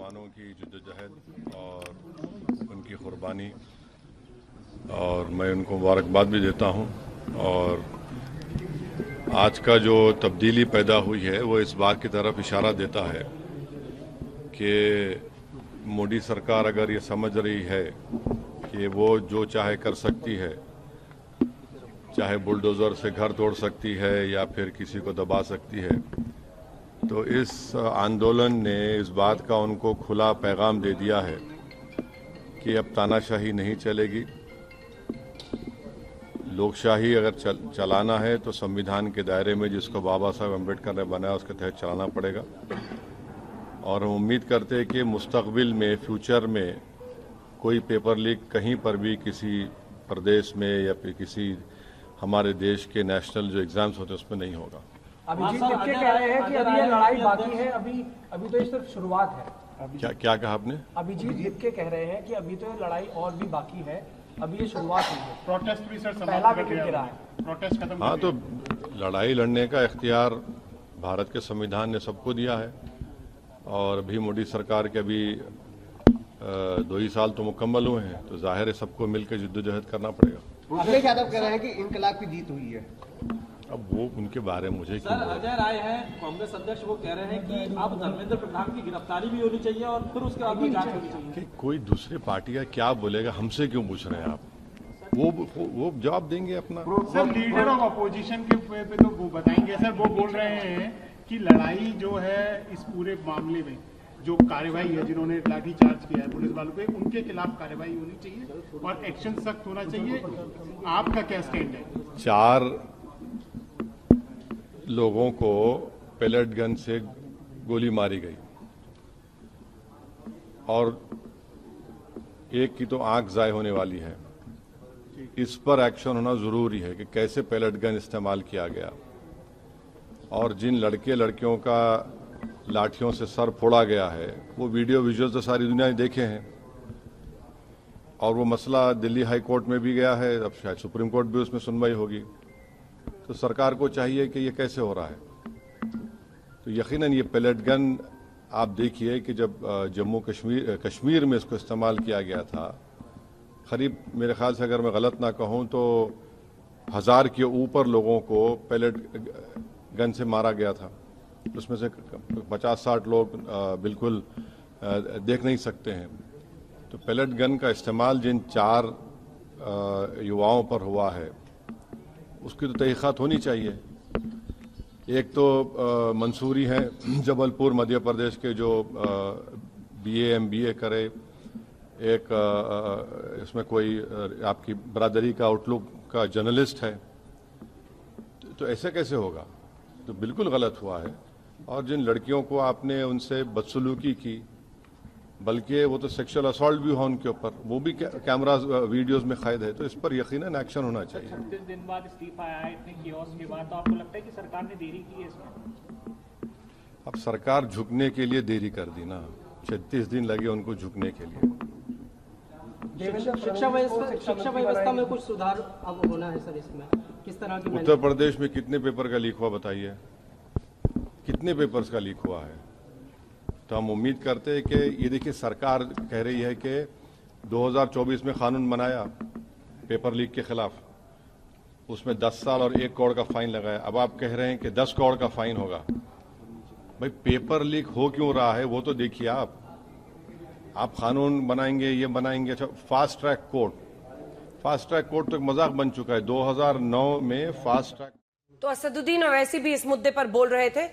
जवानों की जद्दोजहद और उनकी कुर्बानी, और मैं उनको मुबारकबाद भी देता हूं। और आज का जो तब्दीली पैदा हुई है वो इस बात की तरफ इशारा देता है कि मोदी सरकार अगर ये समझ रही है कि वो जो चाहे कर सकती है, चाहे बुलडोज़र से घर तोड़ सकती है या फिर किसी को दबा सकती है, तो इस आंदोलन ने इस बात का उनको खुला पैगाम दे दिया है कि अब तानाशाही नहीं चलेगी। लोकशाही अगर चलाना है तो संविधान के दायरे में जिसको बाबा साहब अम्बेडकर ने बनाया उसके तहत चलाना पड़ेगा। और हम उम्मीद करते हैं कि मुस्तकबिल में, फ्यूचर में कोई पेपर लीक कहीं पर भी किसी प्रदेश में या फिर किसी हमारे देश के नेशनल जो एग्जाम्स होते हैं उसमें नहीं होगा। अभिजीत लिपके कह रहे हैं कि अभी ये लड़ाई बाकी है, अभी तो ये सिर्फ शुरुआत है। क्या कहा आपने? अभिजीत लिपके कह रहे हैं कि अभी तो ये लड़ाई और भी बाकी है, अभी ये शुरुआत हुई है। प्रोटेस्ट भी सर पहला विकेट गिरा है, प्रोटेस्ट खत्म। हाँ, तो लड़ाई लड़ने का इख्तियार भारत के संविधान ने सबको दिया है, और अभी मोदी सरकार के अभी 2 ही साल तो मुकम्मल हुए हैं, तो जाहिर है सबको मिलकर जद्दोजहद करना पड़ेगा। अखिलेश यादव कह रहे हैं कि इनकलाब की जीत हुई है। अब वो उनके बारे में मुझे सर, अजय राय है कांग्रेस अध्यक्ष, वो कह रहे हैं कि अब धर्मेंद्र प्रधान की गिरफ्तारी भी होनी चाहिए और फिर उसके बाद जांच होनी चाहिए। कि कोई दूसरी पार्टी का क्या बोलेगा, हमसे क्यों पूछ रहे हैं आप? वो जवाब देंगे अपना। सर, लीडर ऑफ अपोजिशन के पे तो वो बताएंगे। सर, वो बोल रहे हैं कि लड़ाई जो है इस पूरे मामले में जो कार्रवाई है, जिन्होंने लाठीचार्ज किया है पुलिस वालों पे, उनके खिलाफ कार्रवाई होनी चाहिए और एक्शन सख्त होना चाहिए। आपका क्या स्टैंड है? 4 लोगों को पेलेट गन से गोली मारी गई और एक की तो आंख जाए होने वाली है। इस पर एक्शन होना जरूरी है कि कैसे पेलेट गन इस्तेमाल किया गया, और जिन लड़के लड़कियों का लाठियों से सर फोड़ा गया है वो वीडियो विजुअल्स तो सारी दुनिया ने देखे हैं, और वो मसला दिल्ली हाई कोर्ट में भी गया है, अब शायद सुप्रीम कोर्ट भी उसमें सुनवाई होगी। तो सरकार को चाहिए कि ये कैसे हो रहा है। तो यकीनन ये पेलेट गन आप देखिए कि जब जम्मू कश्मीर में इसको इस्तेमाल किया गया था, करीब मेरे ख्याल से अगर मैं गलत ना कहूँ तो 1000 के ऊपर लोगों को पेलेट गन से मारा गया था। उसमें से 50-60 लोग बिल्कुल देख नहीं सकते हैं। तो पेलेट गन का इस्तेमाल जिन 4 युवाओं पर हुआ है उसकी तो तहकीकात होनी चाहिए। एक तो मंसूरी है जबलपुर मध्य प्रदेश के, जो BA MBA करे, एक इसमें कोई आपकी बरादरी का आउटलुक का जर्नलिस्ट है। तो ऐसे कैसे होगा? तो बिल्कुल गलत हुआ है। और जिन लड़कियों को आपने उनसे बदसलूकी की, बल्कि वो तो सेक्सुअल असॉल्ट भी हुआ उनके ऊपर, वो भी कैमरा वीडियोस में कैद है। तो इस पर यकीनन एक्शन होना चाहिए। 36 दिन बाद इस्तीफा आया, इतने कियोस्क के बाद, तो आपको लगता है कि सरकार ने देरी की है इसमें? अब सरकार झुकने के लिए देरी कर दी ना, 36 दिन लगे उनको झुकने के लिए। शिक्षा व्यवस्था में कुछ सुधार अब होना है सर, इसमें किस तरह की? उत्तर प्रदेश में कितने पेपर का लीक हुआ बताइए? कितने पेपर्स का लीक हुआ है? तो हम उम्मीद करते हैं कि ये देखिए, सरकार कह रही है कि 2024 में कानून बनाया पेपर लीक के खिलाफ, उसमें 10 साल और 1 करोड़ का फाइन लगाया। अब आप कह रहे हैं कि 10 करोड़ का फाइन होगा। भाई, पेपर लीक हो क्यों रहा है वो तो देखिए। आप कानून बनाएंगे, ये बनाएंगे। अच्छा, फास्ट ट्रैक कोर्ट तो एक मजाक बन चुका है। 2009 में फास्ट ट्रैक। तो असदुद्दीन ओवैसी भी इस मुद्दे पर बोल रहे थे।